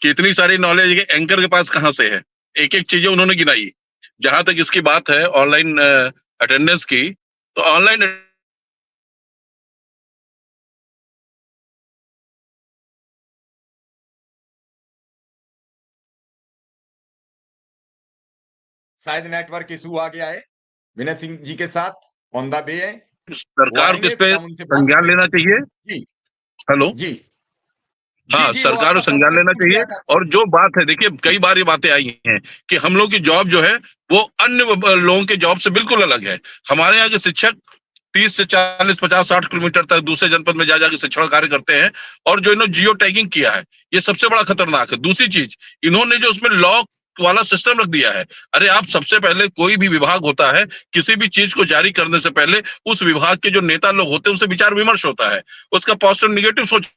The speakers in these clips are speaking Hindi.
कि इतनी सारी नॉलेज एंकर के पास कहाँ से है। एक एक चीजें उन्होंने गिनाई। जहां तक इसकी बात है ऑनलाइन अटेंडेंस की, तो ऑनलाइन शायद नेटवर्क इशू आ गया है विनय सिंह जी के साथ, ऑन द वे है, वो सरकार को आएंगे इस फिर पे हम उनसे बात संज्ञान करेंगे। लेना चाहिए। जी हेलो। जी हाँ, वो सरकार को आपका संज्ञान संपर्क लेना टूट चाहिए। गया था। और जो बात है, देखिए कई बार ये बातें आई हैं कि हम लोग की जॉब जो है वो अन्य लोगों के जॉब से बिल्कुल अलग है। हमारे यहाँ के शिक्षक 30 से 40, 50, 60 किलोमीटर तक दूसरे जनपद में जा जाके शिक्षण कार्य करते हैं। और जो इन्होंने जियो टैगिंग किया है, ये सबसे बड़ा खतरनाक है। दूसरी चीज, इन्होंने जो उसमें लॉक वाला सिस्टम रख दिया है। अरे आप सबसे पहले, कोई भी विभाग होता है, किसी भी चीज को जारी करने से पहले उस विभाग के जो नेता लोग होते हैं उनसे विचार विमर्श होता है, उसका पॉजिटिव निगेटिव सोच।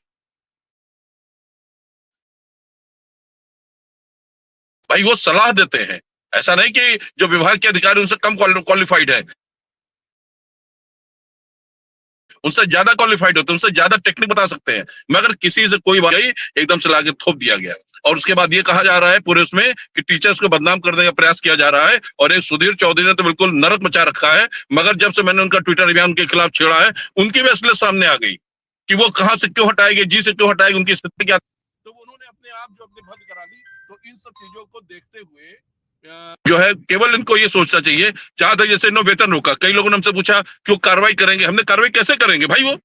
भाई वो सलाह देते हैं, ऐसा नहीं कि जो विभाग के अधिकारी उनसे कम क्वालिफाइड है, उनसे ज्यादा क्वालिफाइड होते हैं, उनसे ज्यादा टेक्निक बता सकते हैं। मगर किसी से कोई बात नहीं, एकदम से लाके थोप दिया गया। और उसके बाद ये कहा जा रहा है पूरे उसमें कि टीचर्स को बदनाम करने का प्रयास किया जा रहा है। और एक सुधीर चौधरी ने तो बिल्कुल नरक मचा रखा है। मगर जब से मैंने उनका ट्विटर अभियान के खिलाफ छेड़ा है, उनकी भी असलियत सामने आ गई कि वो कहां से क्यों हटाएंगे, जी से क्यों हटाएंगे, उनकी स्थिति क्या। तो उन्होंने अपने आप जो अपने भद्द करा ली। तो इन सब चीजों को देखते हुए जो है, केवल इनको ये सोचना चाहिए। जहां तक जैसे इन्होंने वेतन रोका, कई लोगों ने हमसे पूछा क्यों कार्रवाई करेंगे। हमने कार्रवाई कैसे करेंगे भाई? वो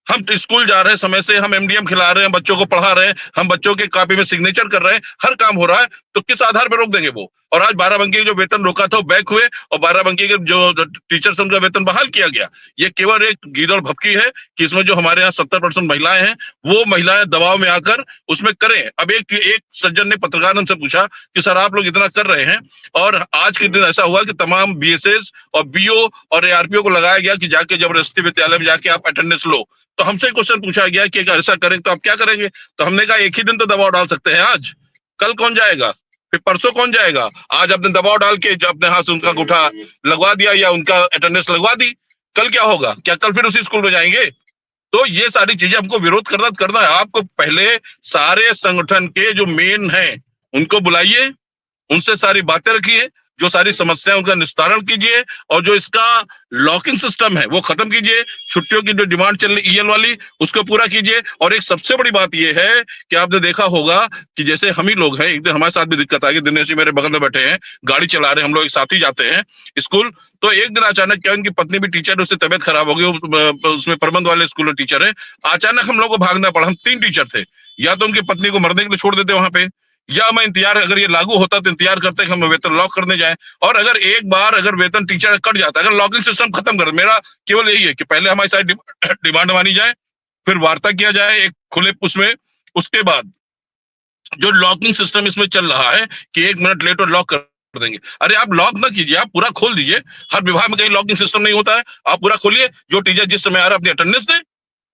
हम स्कूल जा रहे हैं समय से, हम एमडीएम खिला रहे हैं, बच्चों को पढ़ा रहे हैं, हम बच्चों के कॉपी में सिग्नेचर कर रहे हैं, हर काम हो रहा है, तो किस आधार पर रोक देंगे वो? और आज बाराबंकी के जो वेतन रोका था वो बैक हुए, और बाराबंकी के जो टीचर्स उनका वेतन बहाल किया गया। ये केवल एक गीदड़ भपकी है कि इसमें जो हमारे यहाँ 70% महिलाएं हैं, वो महिलाएं दबाव में आकर उसमें करें। अब एक सज्जन ने पत्रकार हमसे पूछा कि सर आप लोग इतना कर रहे हैं, और आज के दिन ऐसा हुआ कि तमाम बीएसएस और बीओ और एआरपीओ को लगाया गया कि जाके जबरदस्ती विद्यालय में जाके आप अटेंडेंस लो। तो हमसे क्वेश्चन पूछा गया कि अगर ऐसा करें तो आप क्या करेंगे? तो हमने कहा एक ही दिन तो दबाव डाल सकते हैं, आज, कल कौन जाएगा, फिर परसों कौन जाएगा? आज आपने दबाव डाल के जो अपने हाथ से उनका अंगूठा लगवा दिया या उनका अटेंडेंस लगवा दी, कल क्या होगा? क्या कल फिर उसी स्कूल में जाएंगे? तो ये सारी चीजें हमको विरोध करना है। आपको पहले सारे संगठन के जो मेन हैं उनको बुलाइए, उनसे सारी बातें रखिए, जो सारी समस्या उनका निस्तारण कीजिए, और जो इसका लॉकिंग सिस्टम है वो खत्म कीजिए। छुट्टियों की जो डिमांड चल रही ईएल वाली, उसको पूरा कीजिए। और एक सबसे बड़ी बात यह है कि आपने देखा होगा कि जैसे हम ही लोग हैं, एक दिन हमारे साथ भी दिक्कत आ गई। दिनेश जी मेरे बगल में बैठे हैं, गाड़ी चला रहे हैं, हम लोग एक साथ ही जाते हैं स्कूल। तो एक दिन अचानक क्या, उनकी पत्नी भी टीचर है, उससे तबियत खराब हो गई, उसमें प्रबंध वाले स्कूल में टीचर है। अचानक हम लोग को भागना पड़ा। हम 3 टीचर थे, या तो उनकी पत्नी को मरने के लिए छोड़ देते वहां पे, या मैं इंतजार, अगर ये लागू होता तो इंतजार करते कि हम वेतन लॉक करने जाए। और अगर एक बार अगर वेतन टीचर कट जाता, अगर लॉकिंग सिस्टम खत्म कर, मेरा केवल यही है कि पहले हमारी सारी डिमांड मानी जाए, फिर वार्ता किया जाए एक खुले उसमें। उसके बाद जो लॉकिंग सिस्टम इसमें चल रहा है कि 1 मिनट लेट और लॉक कर देंगे, अरे आप लॉक ना कीजिए, आप पूरा खोल दीजिए। हर विभाग में कहीं लॉकिंग सिस्टम नहीं होता है, आप पूरा खोलिए। जो टीचर जिस समय आ रहा है अपनी अटेंडेंस दे,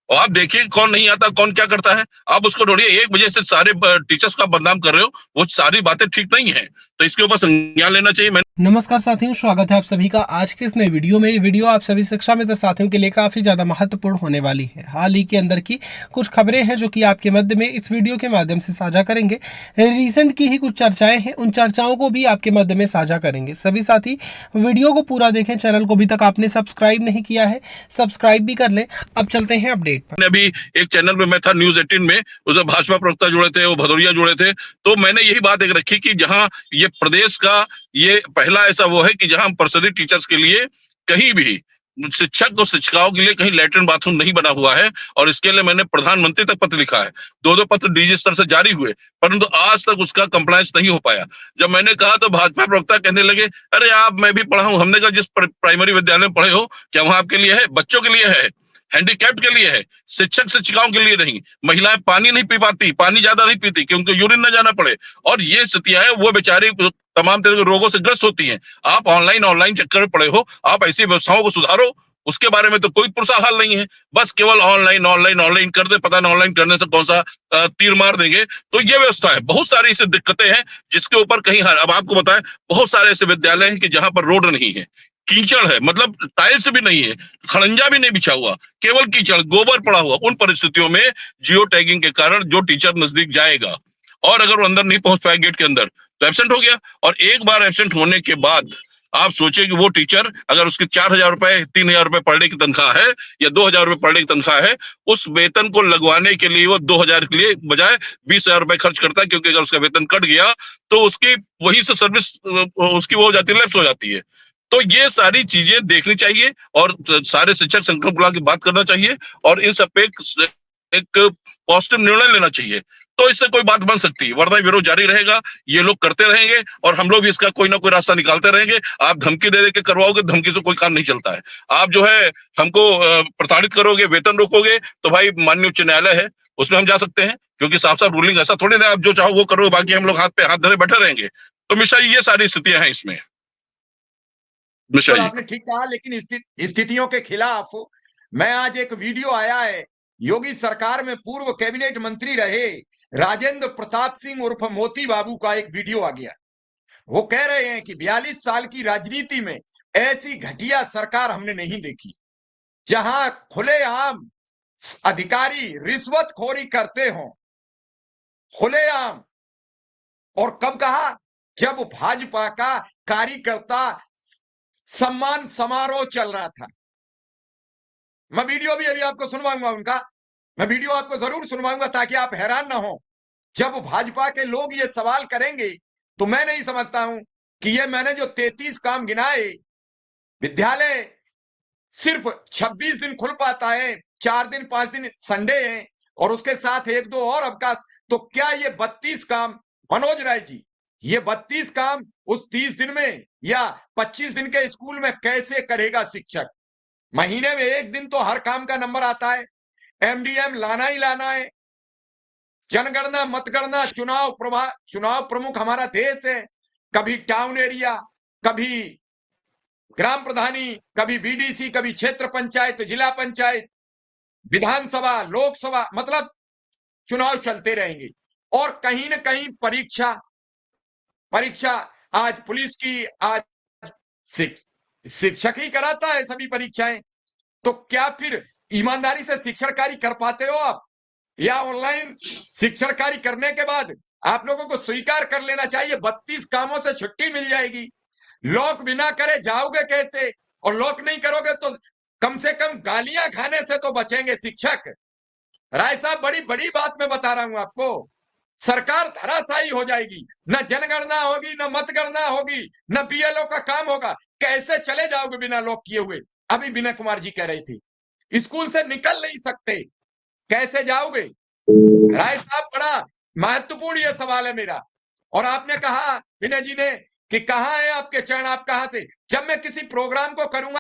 और आप देखिए कौन नहीं आता, कौन क्या करता है, आप उसको ढूंढिए। 1 बजे से सारे टीचर्स का बदनाम कर रहे हो, वो सारी बातें ठीक नहीं है, तो इसके ऊपर संज्ञान लेना चाहिए। नमस्कार साथियों, स्वागत है आप सभी का आज के इस नए वीडियो में। ये वीडियो आप सभी शिक्षा मित्र साथियों के लिए काफी ज्यादा महत्वपूर्ण होने वाली है। हाल ही के अंदर की कुछ खबरें हैं जो कि आपके मध्य में इस वीडियो के माध्यम से साझा करेंगे। रिसेंट की ही कुछ चर्चाएं हैं, उन चर्चाओं को भी आपके मध्य में साझा करेंगे। सभी साथी वीडियो को पूरा देखें। चैनल को अभी तक आपने सब्सक्राइब नहीं किया है, सब्सक्राइब भी कर लें। अब चलते हैं अपडेट पर। अभी एक चैनल में मैं था, न्यूज 18 में, उसमें भाजपा प्रवक्ता जुड़े थे, वो भदौरिया जुड़े थे। तो मैंने यही बात एक रखी कि जहां ये प्रदेश का ये पहला ऐसा वो है कि जहां परिषदीय टीचर्स के लिए कहीं भी शिक्षक और शिक्षिकाओं के लिए कहीं लैट्रिन बाथरूम नहीं बना हुआ है। और इसके लिए मैंने प्रधानमंत्री तक पत्र लिखा है, 2 पत्र डीजी स्तर से जारी हुए, परंतु आज तक उसका कंप्लायंस नहीं हो पाया। जब मैंने कहा तो भाजपा प्रवक्ता कहने लगे, अरे आप, मैं भी पढ़ा हूं। हमने कहा जिस प्राइमरी विद्यालय में पढ़े हो, क्या वहां आपके लिए है? बच्चों के लिए है, हैंडीकैप्ड के लिए है, शिक्षक शिक्षिकाओं के लिए नहीं। महिलाएं पानी नहीं पी पाती, पानी ज्यादा नहीं पीती कि उनको यूरिन न जाना पड़े, और ये स्थितियां है, वो बेचारी तमाम तरह के रोगों से ग्रस्त होती हैं। आप ऑनलाइन चक्कर में पड़े हो, आप ऐसी व्यवस्थाओं को सुधारो, उसके बारे में तो कोई पुरसा हाल नहीं है। बस केवल ऑनलाइन कर दे, पता ना ऑनलाइन करने से कौन सा तीर मार देंगे। तो ये व्यवस्था है, बहुत सारी ऐसी दिक्कतें हैं जिसके ऊपर कहीं, अब आपको बताएं, बहुत सारे ऐसे विद्यालय हैं कि जहां पर रोड नहीं है, कीचड़ है, मतलब टाइल्स भी नहीं है, खड़ंजा भी नहीं बिछा हुआ, केवल कीचड़, गोबर पड़ा हुआ। उन परिस्थितियों में जियो टैगिंग के कारण जो टीचर नजदीक जाएगा और अगर वो अंदर नहीं पहुंच पाया गेट के अंदर तो एब्सेंट हो गया। और एक बार एब्सेंट होने के बाद आप सोचिए कि वो टीचर अगर उसकी 4,000 रुपए 3,000 रुपए पर डे की तनख्वाह है या 2,000 रुपए पर डे की तनख्वाह है, उस वेतन को लगवाने के लिए वो 2,000 के लिए बजाय 20,000 रुपए खर्च करता है, क्योंकि अगर उसका वेतन कट गया तो उसकी वहीं से सर्विस उसकी वो हो जाती है, लैप्स हो जाती है। तो ये सारी चीजें देखनी चाहिए और सारे शिक्षक संगठन बुला के बात करना चाहिए और इन सब पे एक पॉजिटिव निर्णय लेना चाहिए, तो इससे कोई बात बन सकती है। वरना विरोध जारी रहेगा, ये लोग करते रहेंगे और हम लोग भी इसका कोई ना कोई रास्ता निकालते रहेंगे। आप धमकी दे के करवाओगे, धमकी से कोई काम नहीं चलता है। आप जो है हमको प्रताड़ित करोगे, वेतन रोकोगे, तो भाई माननीय उच्च न्यायालय है, उसमें हम जा सकते हैं, क्योंकि साफ साफ रूलिंग ऐसा थोड़ी ना आप जो चाहो वो करो, बाकी हम लोग हाथ पे हाथ धरे बैठे रहेंगे। तो मिश्रा जी, ये सारी स्थितियां हैं इसमें। मिश्रा तो जी, आपने ठीक कहा, लेकिन स्थितियों के खिलाफ मैं आज एक वीडियो आया है, योगी सरकार में पूर्व कैबिनेट मंत्री रहे राजेंद्र प्रताप सिंह उर्फ मोती बाबू का एक वीडियो आ गया। वो कह रहे हैं कि 42 साल की राजनीति में ऐसी घटिया सरकार हमने नहीं देखी, जहां खुलेआम अधिकारी रिश्वतखोरी करते हों, खुलेआम। और कब कहा? जब भाजपा का कार्यकर्ता सम्मान समारोह चल रहा था। मैं वीडियो भी अभी आपको सुनवाऊंगा उनका, मैं वीडियो आपको जरूर सुनवाऊंगा ताकि आप हैरान ना हो। जब भाजपा के लोग ये सवाल करेंगे तो मैं नहीं समझता हूं कि ये मैंने जो 33 काम गिनाए, विद्यालय सिर्फ 26 दिन खुल पाता है, 4 दिन 5 दिन संडे है और उसके साथ 1-2 और अवकाश, तो क्या ये 32 काम, मनोज राय जी, ये 32 काम उस 30 दिन में या 25 दिन के स्कूल में कैसे करेगा शिक्षक? महीने में 1 दिन तो हर काम का नंबर आता है, एमडीएम लाना ही लाना है, जनगणना मतगणना, चुनाव प्रमुख हमारा देश है, कभी टाउन एरिया, कभी ग्राम प्रधानी, कभी बीडीसी, कभी क्षेत्र पंचायत, जिला पंचायत, विधानसभा, लोकसभा, मतलब चुनाव चलते रहेंगे। और कहीं न कहीं परीक्षा आज पुलिस की, आज शिक्षक ही कराता है सभी परीक्षाएं। तो क्या फिर ईमानदारी से शिक्षण कार्य कर पाते हो आप? या ऑनलाइन शिक्षण कार्य करने के बाद आप लोगों को स्वीकार कर लेना चाहिए 32 कामों से छुट्टी मिल जाएगी। लॉक बिना करे जाओगे कैसे? और लॉक नहीं करोगे तो कम से कम गालियां खाने से तो बचेंगे शिक्षक। राय साहब, बड़ी बड़ी बात मैं बता रहा हूं आपको, सरकार धराशायी हो जाएगी, न जनगणना होगी, न मतगणना होगी, न बीएलओ का काम होगा। कैसे चले जाओगे बिना लॉक किए हुए? अभी विनय कुमार जी कह रही थी, स्कूल से निकल नहीं सकते, कैसे जाओगे? राय साहब, बड़ा महत्वपूर्ण ये सवाल है मेरा। और आपने कहा विनय जी ने कि कहां है आपके चरण, आप कहां से? जब मैं किसी प्रोग्राम को करूंगा